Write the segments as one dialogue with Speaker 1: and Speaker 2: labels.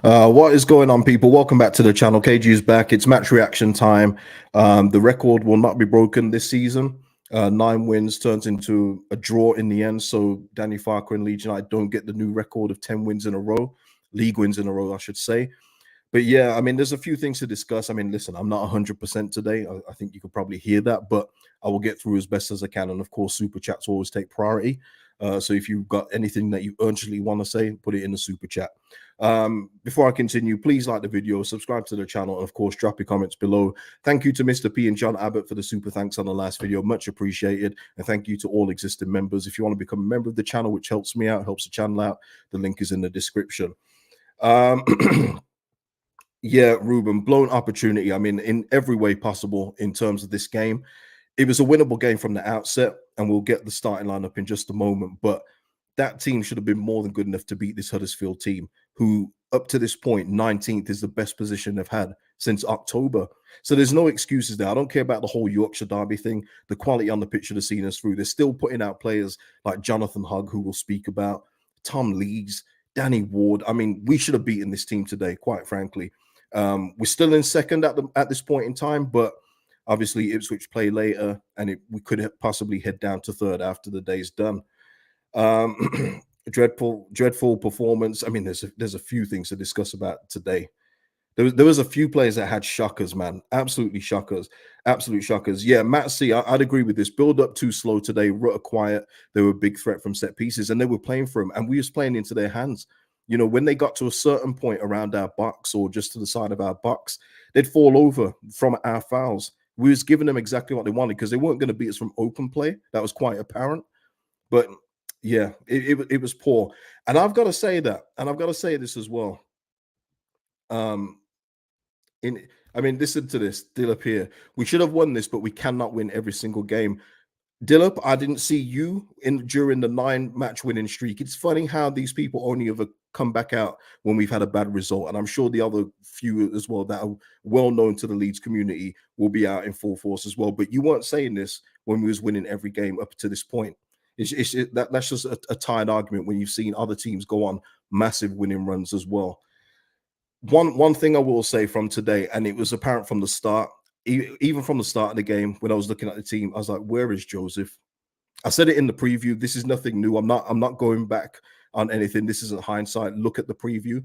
Speaker 1: What is going on, people? Welcome back to the channel. KG is back. It's match reaction time. The record will not be broken this season. 9 wins turns into a draw in the end. So Danny Farker and Leeds United don't get the new record of 10 wins in a row, league wins in a row, I should say. But yeah, I mean, there's a few things to discuss. I mean, listen, I'm not 100% today. I think you could probably hear that, but I will get through as best as I can. And of course, super chats always take priority. So if you've got anything that you urgently want to say, put it in the super chat. Before I continue, please like the video, subscribe to the channel, and of course, drop your comments below. Thank you to Mr. P and John Abbott for the super thanks on the last video. Much appreciated. And thank you to all existing members. If you want to become a member of the channel, which helps me out, helps the channel out, the link is in the description. Yeah, Ruben, blown opportunity. I mean, in every way possible in terms of this game. It was a winnable game from the outset, and we'll get the starting lineup in just a moment. But that team should have been more than good enough to beat this Huddersfield team, who up to this point, 19th is the best position they've had since October. So there's no excuses there. I don't care about the whole Yorkshire derby thing. The quality on the pitch should have seen us through. They're still putting out players like Jonathan Hogg, who we'll speak about, Tom Lees, Danny Ward. I mean, we should have beaten this team today, quite frankly. We're still in second at this point in time, but obviously Ipswich play later, and we could possibly head down to third after the day's done. Dreadful performance. I mean, there's a few things to discuss about today. There was a few players that had shockers, man. Absolutely shockers. Absolute shockers. Yeah, Matt C, I'd agree with this. Build up too slow today. Rutter quiet. They were a big threat from set pieces, and they were playing for him, and we was playing into their hands. You know, when they got to a certain point around our box or just to the side of our box, they'd fall over from our fouls. We was giving them exactly what they wanted because they weren't going to beat us from open play. That was quite apparent. But yeah, it was poor. And I've got to say that, and I've got to say this as well. I mean, listen to this, Dilip here. We should have won this, but we cannot win every single game. Dilip, I didn't see you during the 9-match winning streak. It's funny how these people only ever come back out when we've had a bad result. And I'm sure the other few as well that are well known to the Leeds community will be out in full force as well. But you weren't saying this when we was winning every game up to this point. That's just a tired argument when you've seen other teams go on massive winning runs as well. One thing I will say from today, and it was apparent from the start, even from the start of the game, when I was looking at the team, I was like, where is Joseph? I said it in the preview. This is nothing new. I'm not going back on anything. This isn't hindsight. Look at the preview.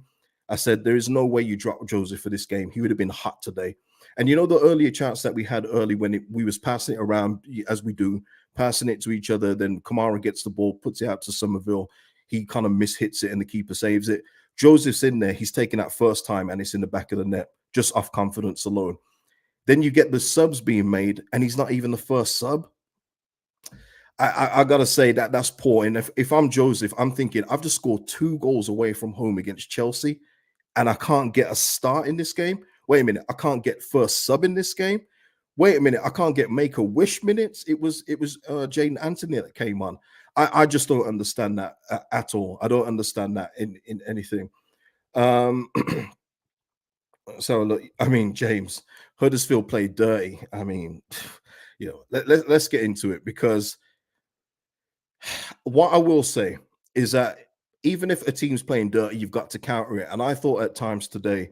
Speaker 1: I said, there is no way you drop Joseph for this game. He would have been hot today. And you know, the earlier chance that we had early when we was passing it around, as we do, passing it to each other, then Kamara gets the ball, puts it out to Somerville. He kind of mishits it and the keeper saves it. Joseph's in there. He's taking that first time and it's in the back of the net, just off confidence alone. Then you get the subs being made, and he's not even the first sub. I got to say that's poor. And if I'm Joseph, I'm thinking, I've just scored 2 goals away from home against Chelsea, and I can't get a start in this game. Wait a minute, I can't get first sub in this game. Wait a minute, I can't get make-a-wish minutes. It was Jaden Anthony that came on. I just don't understand that at all. I don't understand that in anything. So look, I mean, James, Huddersfield played dirty. I mean, you know, let's get into it, because what I will say is that even if a team's playing dirty, you've got to counter it. And I thought at times today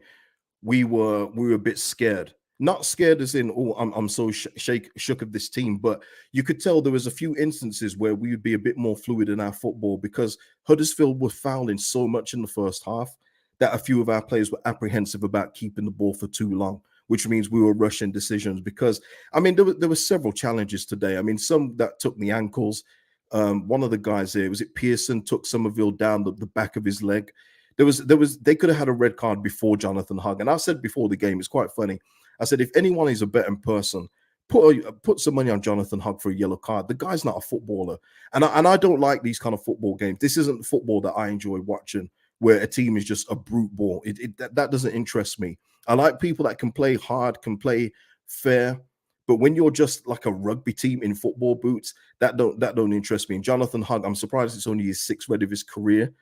Speaker 1: we were a bit scared. Not scared as in, oh, I'm so shook of this team, but you could tell there was a few instances where we would be a bit more fluid in our football, because Huddersfield were fouling so much in the first half that a few of our players were apprehensive about keeping the ball for too long, which means we were rushing decisions. Because, I mean, there were several challenges today. I mean, some that took the ankles. One of the guys there, was it Pearson, took Somerville down the back of his leg. They could have had a red card before Jonathan Hogg. And I said before the game, it's quite funny. I said, if anyone is a betting person, put some money on Jonathan Hogg for a yellow card. The guy's not a footballer. And I don't like these kind of football games. This isn't football that I enjoy watching, where a team is just a brute ball. That doesn't interest me. I like people that can play hard, can play fair. But when you're just like a rugby team in football boots, that don't interest me. And Jonathan Hogg, I'm surprised it's only his 6th red of his career.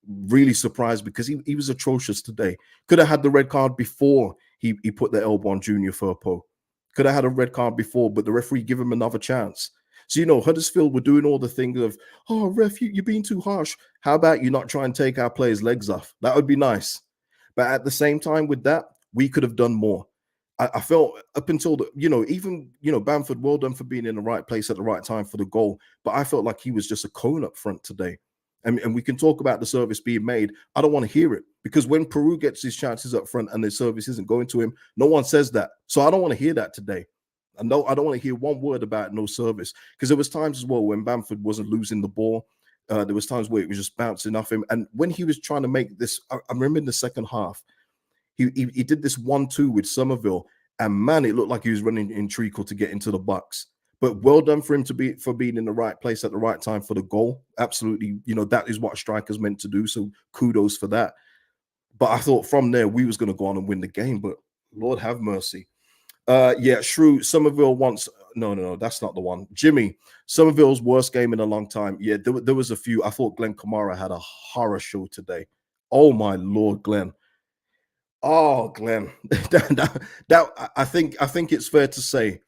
Speaker 1: Really surprised, because he was atrocious today. Could have had the red card before he put the elbow on Junior Firpo. Could have had a red card before, but the referee give him another chance. So, you know, Huddersfield were doing all the things of, oh, ref, you're being too harsh. How about you not try and take our players' legs off? That would be nice. But at the same time, with that, we could have done more. I felt up until the, even, Bamford, well done for being in the right place at the right time for the goal. But I felt like he was just a cone up front today. And we can talk about the service being made. I don't want to hear it, because when Peru gets his chances up front and the service isn't going to him, no one says that. So I don't want to hear that today. I know I don't want to hear one word about no service, because there was times as well when Bamford wasn't losing the ball. There was times where it was just bouncing off him. And when he was trying to make this, I remember in the second half, he did this 1-2 with Somerville, and man, it looked like he was running in treacle to get into the box. But well done for him for being in the right place at the right time for the goal. Absolutely, that is what a striker's meant to do. So kudos for that. But I thought from there we was going to go on and win the game. But Lord have mercy. Yeah, Shrew, Somerville wants. No, that's not the one. Jimmy, Somerville's worst game in a long time. Yeah, there was a few. I thought Glenn Kamara had a horror show today. Oh my Lord, Glenn. Oh, Glenn. I think it's fair to say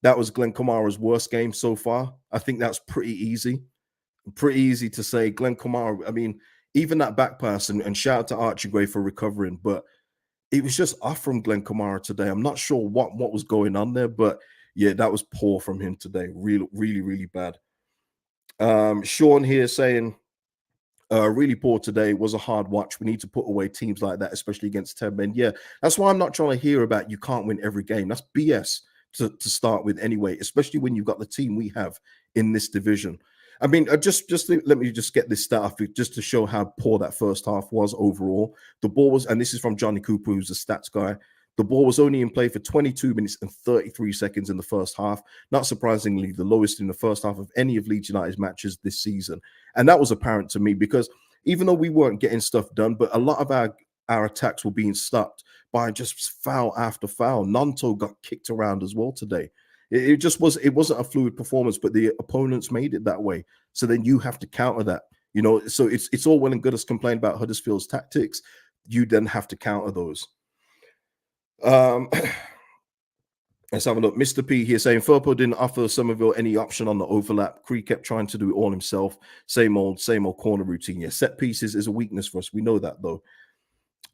Speaker 1: that was Glenn Kamara's worst game so far. I think that's pretty easy. Pretty easy to say. Glenn Kamara, I mean, even that back pass, and shout out to Archie Gray for recovering, but it was just off from Glenn Kamara today. I'm not sure what was going on there, but yeah, that was poor from him today. Really, really, really bad. Sean here saying, really poor today. Was a hard watch. We need to put away teams like that, especially against 10 men. Yeah, that's why I'm not trying to hear about you can't win every game. That's BS to start with anyway, especially when you've got the team we have in this division. I mean, let me just get this stat off just to show how poor that first half was overall. The ball was, and this is from Johnny Cooper, who's a stats guy. The ball was only in play for 22 minutes and 33 seconds in the first half. Not surprisingly, the lowest in the first half of any of Leeds United's matches this season. And that was apparent to me, because even though we weren't getting stuff done, but a lot of our attacks were being stopped by just foul after foul. Nanto got kicked around as well today. It wasn't a fluid performance, but the opponents made it that way. So then you have to counter that. So it's all well and good us complaining about Huddersfield's tactics. You then have to counter those. Let's have a look. Mr. P here saying Firpo didn't offer Somerville any option on the overlap. Cree kept trying to do it all himself. Same old corner routine. Yeah, set pieces is a weakness for us. We know that though.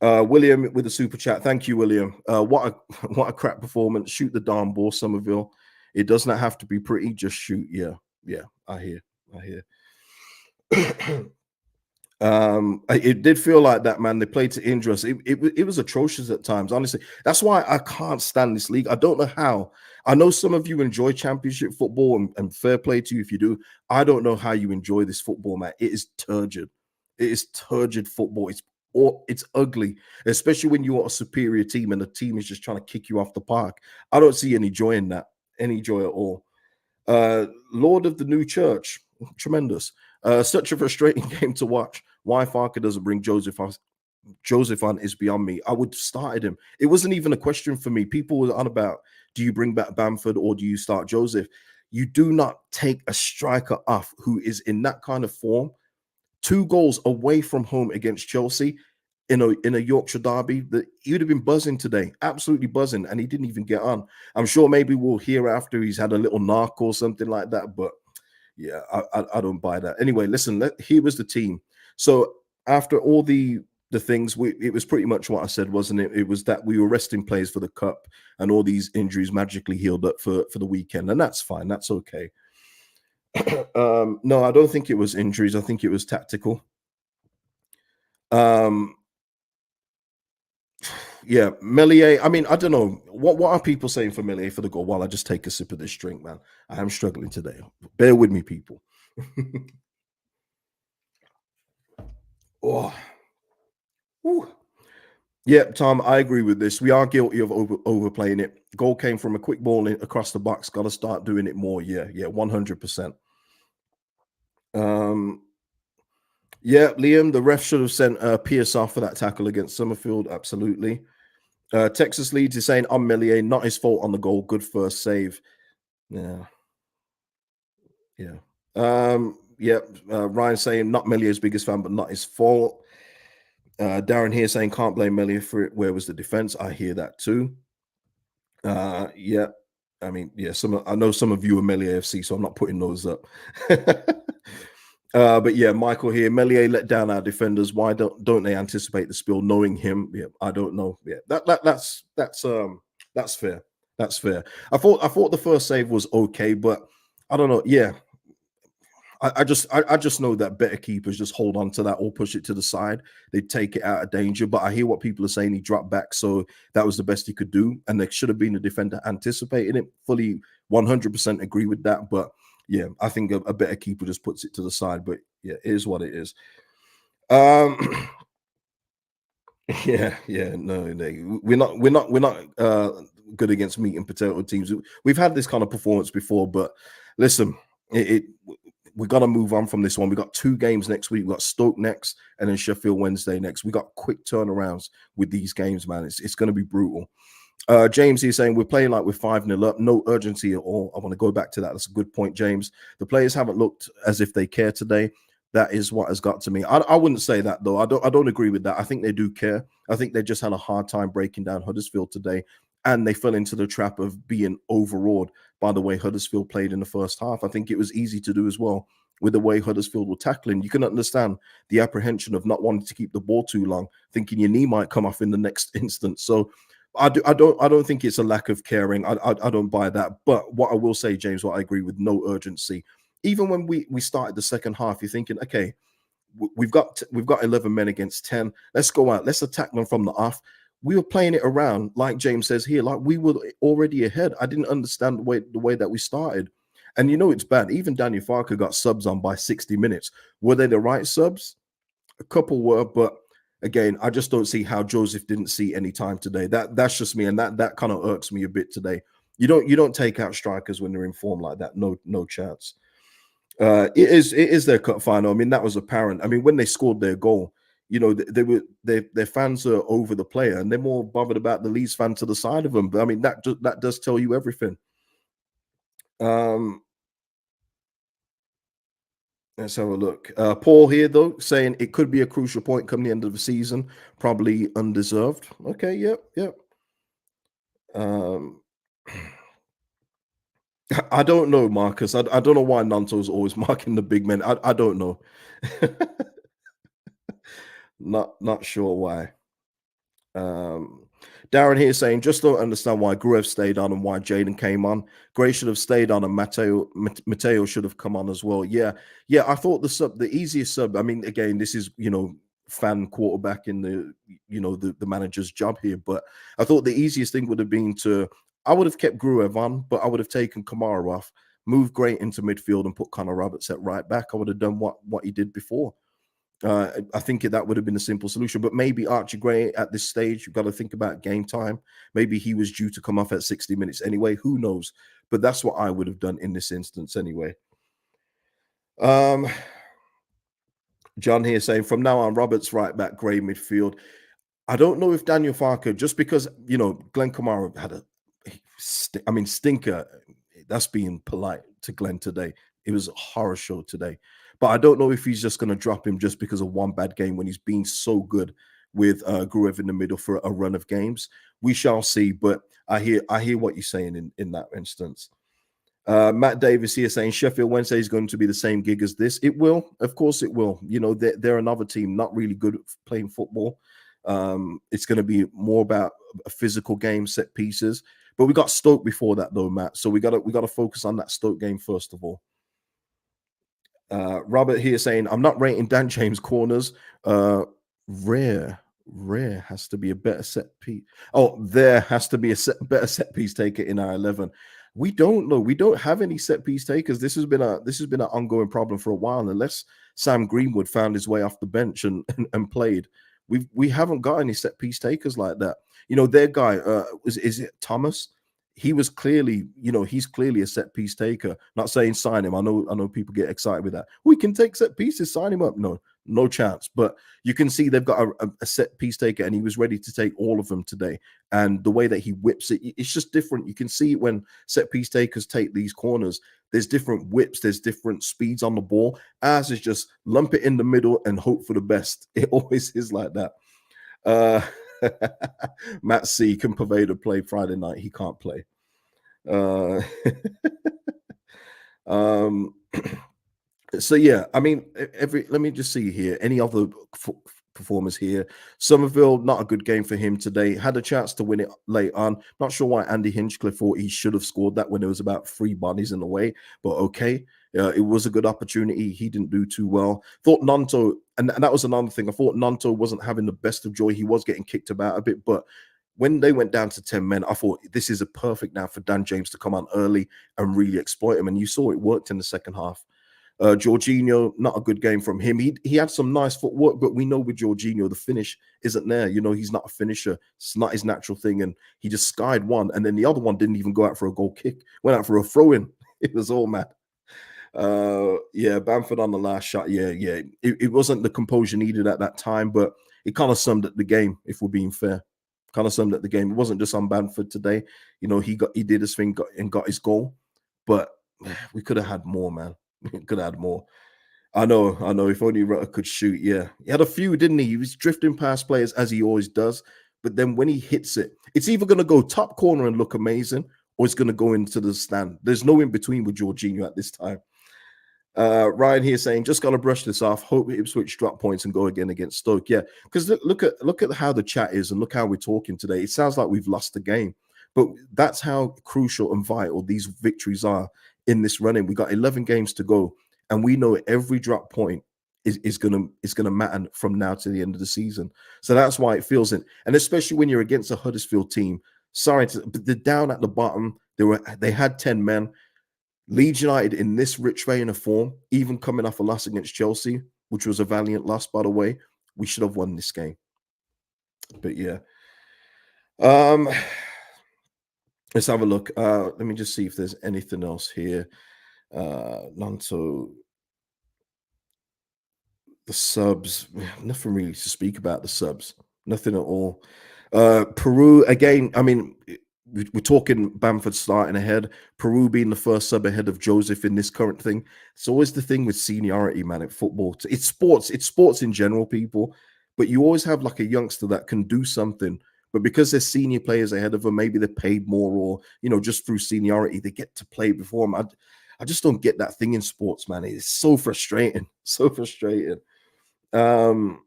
Speaker 1: William with a super chat. Thank you, William. What a crap performance. Shoot the darn ball, Somerville. It does not have to be pretty. Just shoot. Yeah. I hear. It did feel like that, man. They played to injure us. It was atrocious at times, honestly. That's why I can't stand this league. I don't know how. I know some of you enjoy championship football, and fair play to you if you do. I don't know how you enjoy this football, man. It is turgid. It is turgid football. It's ugly, especially when you are a superior team and the team is just trying to kick you off the park. I don't see any joy in that, any joy at all. Lord of the New Church, tremendous. Such a frustrating game to watch. Why Farker doesn't bring Joseph on is beyond me. I would have started him. It wasn't even a question for me. People were on about, do you bring back Bamford or do you start Joseph? You do not take a striker off who is in that kind of form. 2 goals away from home against Chelsea in a Yorkshire derby. That he would have been buzzing today, absolutely buzzing, and he didn't even get on. I'm sure maybe we'll hear after he's had a little knock or something like that, but yeah, I don't buy that. Anyway, listen, here was the team. So after all the things, it was pretty much what I said, wasn't it? It was that we were resting players for the cup, and all these injuries magically healed up for the weekend, and that's fine. That's okay. No, I don't think it was injuries. I think it was tactical. Yeah, Melier. I mean, I don't know what are people saying for Melier for the goal. While I just take a sip of this drink, man, I am struggling today. Bear with me, people. Oh, whew. Yeah, Tom, I agree with this. We are guilty of overplaying it. Goal came from a quick ball across the box. Got to start doing it more. Yeah, 100%. Yeah, Liam, the ref should have sent Pierce off for that tackle against Summerfield. Absolutely. Texas Leeds is saying on Melier, not his fault on the goal. Good first save. Yeah. Ryan saying not Melier's biggest fan, but not his fault. Darren here saying can't blame Melier for it. Where was the defense? I hear that too. Yeah. I mean, yeah, I know some of you are Melier FC, so I'm not putting those up. But yeah, Michael here. Melier let down our defenders. Why don't they anticipate the spill, knowing him? Yeah, I don't know. Yeah, that's fair. That's fair. I thought the first save was okay, but I don't know. Yeah, I just know that better keepers just hold on to that or push it to the side. They take it out of danger. But I hear what people are saying. He dropped back, so that was the best he could do, and there should have been a defender anticipating it. Fully 100% agree with that. But yeah, I think a better keeper just puts it to the side. But yeah, it is what it is. Um, yeah, no, we're not good against meat and potato teams. We've had this kind of performance before, but listen, it we got to move on from this one. We got 2 games next week. We got Stoke next, and then Sheffield Wednesday next. We got quick turnarounds with these games, man. It's going to be brutal. James is saying we're playing like we're 5-0 up, no urgency at all. I want to go back to that. That's a good point, James. The players haven't looked as if they care today. That is what has got to me. I wouldn't say that though. I don't agree with that. I think they do care. I think they just had a hard time breaking down Huddersfield today, and they fell into the trap of being overawed by the way Huddersfield played in the first half. I think it was easy to do as well with the way Huddersfield were tackling. You can understand the apprehension of not wanting to keep the ball too long, thinking your knee might come off in the next instant. So I don't think it's a lack of caring. I don't buy that. But what I will say, James, what I agree with, no urgency. Even when we started the second half, you're thinking, okay, we've got 11 men against 10. Let's go out. Let's attack them from the off. We were playing it around, like James says here, like we were already ahead. I didn't understand the way that we started. And you know it's bad. Even Daniel Farker got subs on by 60 minutes. Were they the right subs? A couple were, but again, I just don't see how Joseph didn't see any time today. That's just me, and that kind of irks me a bit today. You don't take out strikers when they're in form like that. No chance. It is their cup final. I mean, that was apparent. I mean, when they scored their goal, their fans are over the player, and they're more bothered about the Leeds fan to the side of them. But I mean, that does tell you everything. Um, Let's have a look. Paul here, though, saying it could be a crucial point come the end of the season, probably undeserved. Okay, yep. Um, I don't know, Marcus. I don't know why Nanto's always marking the big men. I don't know. Not sure why. Um, Darren here saying just don't understand why Gruev stayed on and why Jaden came on. Gray should have stayed on and Mateo should have come on as well. Yeah. I thought the easiest sub. I mean, again, this is fan quarterback in the manager's job here, but I thought the easiest thing would have been I would have kept Gruev on, but I would have taken Kamara off, moved Gray into midfield, and put Connor Roberts at right back. I would have done what he did before. I think that would have been a simple solution, but maybe Archie Gray at this stage, you've got to think about game time. Maybe he was due to come off at 60 minutes anyway. Who knows? But that's what I would have done in this instance anyway. Um, John here saying from now on, Roberts right back, Gray midfield. I don't know if Daniel Farker, just because Glenn Kamara had stinker. That's being polite to Glenn today. It was a horror show today. But I don't know if he's just going to drop him just because of one bad game when he's been so good with Gruev in the middle for a run of games. We shall see. But I hear what you're saying in that instance. Matt Davis here saying Sheffield Wednesday is going to be the same gig as this. It will, of course, it will. They're another team not really good at playing football. It's going to be more about a physical game, set pieces. But we got Stoke before that, though, Matt. So we got to focus on that Stoke game first of all. Robert here saying I'm not rating Dan James corners. Rare has to be a better set piece. Oh, there has to be a better set piece taker in our 11. We don't know. We don't have any set piece takers. This has been an ongoing problem for a while. Unless Sam Greenwood found his way off the bench and played, we haven't got any set piece takers like that. Their guy is it Thomas? He was clearly, he's clearly a set piece taker. Not saying sign him. I know people get excited with that. We can take set pieces, sign him up. No chance. But you can see they've got a set piece taker, and he was ready to take all of them today. And the way that he whips it, it's just different. You can see it when set piece takers take these corners. There's different whips, there's different speeds on the ball. Ours is just lump it in the middle and hope for the best. It always is like that. Matt C can Paveda play Friday night. He can't play. Uh, So yeah, I mean, every let me just see here. Any other f- performers here? Somerville, not a good game for him today. Had a chance to win it late on. Not sure why Andy Hinchcliffe thought he should have scored that when there was about 3 bodies in the way, but okay. It was a good opportunity. He didn't do too well. Thought Nanto, and that was another thing. I thought Nanto wasn't having the best of joy. He was getting kicked about a bit, but when they went down to 10 men, I thought this is a perfect now for Dan James to come on early and really exploit him. And you saw it worked in the second half. Jorginho, not a good game from him. He had some nice footwork, but we know with Jorginho, the finish isn't there. You know, he's not a finisher. It's not his natural thing. And he just skied one. And then the other one didn't even go out for a goal kick, went out for a throw in. It was all mad. Yeah, Bamford on the last shot. Yeah, yeah. It wasn't the composure needed at that time, but it kind of summed up the game, if we're being fair. Kind of summed up the game. It wasn't just on Bamford today. You know, he did his thing and got his goal, but we could have had more, man. We could have had more. I know, I know. If only Rutter could shoot. Yeah, he had a few, didn't he? He was drifting past players as he always does. But then when he hits it, it's either going to go top corner and look amazing, or it's going to go into the stand. There's no in between with Jorginho at this time. Ryan here saying, just got to brush this off. Hope Ipswich drop points and go again against Stoke. Yeah, because look at how the chat is and look how we're talking today. It sounds like we've lost the game, but that's how crucial and vital these victories are in this running. We got 11 games to go, and we know every drop point is gonna matter from now to the end of the season. So that's why it feels it, and especially when you're against a Huddersfield team. Sorry, but they're down at the bottom. They had 10 men. Leeds United in this rich vein of form, even coming off a loss against Chelsea, which was a valiant loss, by the way, we should have won this game. But yeah, um, let's have a look. Let me just see if there's anything else here. Nanto, the subs, nothing really to speak about the subs, nothing at all. Peru again. I mean, we're talking Bamford starting ahead, Peru being the first sub ahead of Joseph in this current thing. It's always the thing with seniority, man. At football, it's sports in general, people. But you always have like a youngster that can do something, but because there's senior players ahead of them, maybe they're paid more, or just through seniority, they get to play before them. I just don't get that thing in sports, man. It's so frustrating, so frustrating. Um,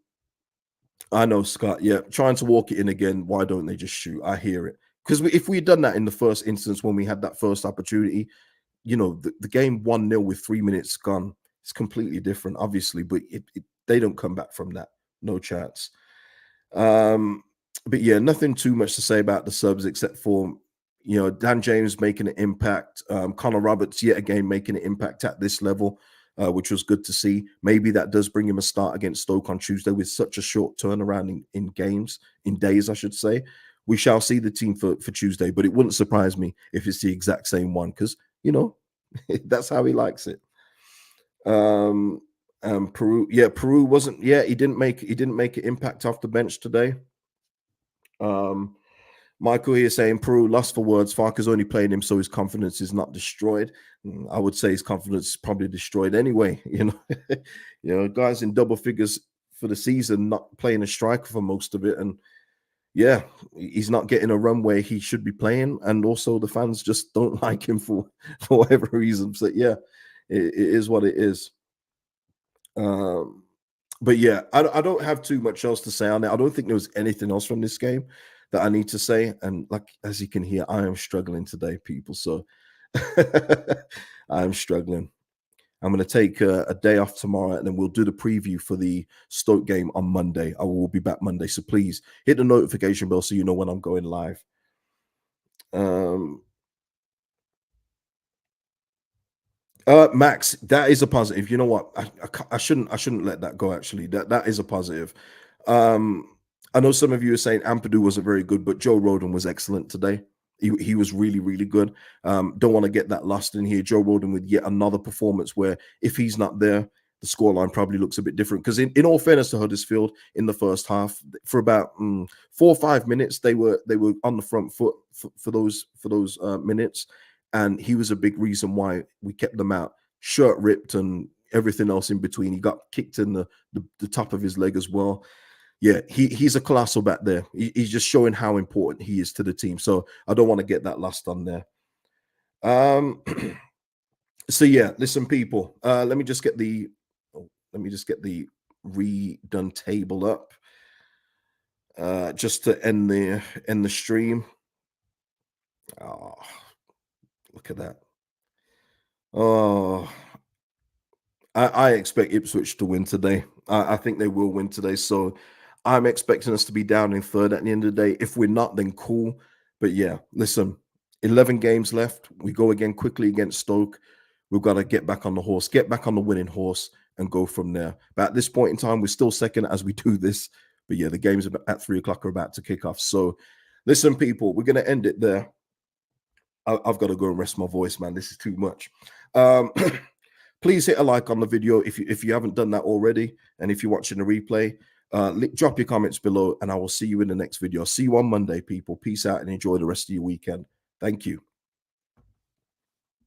Speaker 1: I know, Scott. Yeah, trying to walk it in again. Why don't they just shoot? I hear it. Because if we had done that in the first instance when we had that first opportunity, the game 1-0 with 3 minutes gone, it's completely different, obviously. But they don't come back from that. No chance. Um, but yeah, nothing too much to say about the subs except for Dan James making an impact, Connor Roberts yet again making an impact at this level, which was good to see. Maybe that does bring him a start against Stoke on Tuesday with such a short turnaround in days, I should say. We shall see the team for Tuesday, but it wouldn't surprise me if it's the exact same one because that's how he likes it. Peru, yeah, Peru wasn't. Yeah, he didn't make an impact off the bench today. Um, Michael here saying Peru lost for words. Farker's only playing him so his confidence is not destroyed. I would say his confidence is probably destroyed anyway. Guys in double figures for the season, not playing a striker for most of it, and yeah, he's not getting a run where he should be playing, and also the fans just don't like him for whatever reason. So yeah, it is what it is. Um, but yeah, I don't have too much else to say on it. I don't think there was anything else from this game that I need to say. And like as you can hear, I am struggling today, people. So I am struggling. I'm going to take a day off tomorrow, and then we'll do the preview for the Stoke game on Monday. I will be back Monday, so please hit the notification bell so you know when I'm going live. Max, that is a positive. You know what? I shouldn't let that go. Actually, that is a positive. I know some of you are saying Ampadu wasn't very good, but Joe Roden was excellent today. He was really, really good. Don't want to get that lost in here. Joe Roden with yet another performance where if he's not there, the scoreline probably looks a bit different. Because in all fairness to Huddersfield, in the first half, for about 4 or 5 minutes, they were on the front foot for those minutes, and he was a big reason why we kept them out. Shirt ripped and everything else in between. He got kicked in the top of his leg as well. Yeah, he's a colossal back there. He's just showing how important he is to the team. So I don't want to get that lost on there. Um, So yeah, listen, people. Let me just get the redone table up. Just to end the stream. Oh, look at that. Oh, I expect Ipswich to win today. I think they will win today. So I'm expecting us to be down in third at the end of the day. If we're not, then cool. But yeah, listen, 11 games left. We go again quickly against Stoke. We've got to get back on the horse, get back on the winning horse, and go from there. But at this point in time, we're still second as we do this. But yeah, the games at 3 o'clock are about to kick off. So listen, people, we're going to end it there. I've got to go and rest my voice, man. This is too much. Please hit a like on the video if you haven't done that already, and if you're watching the replay, drop your comments below, and I will see you in the next video. See you on Monday, people. Peace out and enjoy the rest of your weekend. Thank you.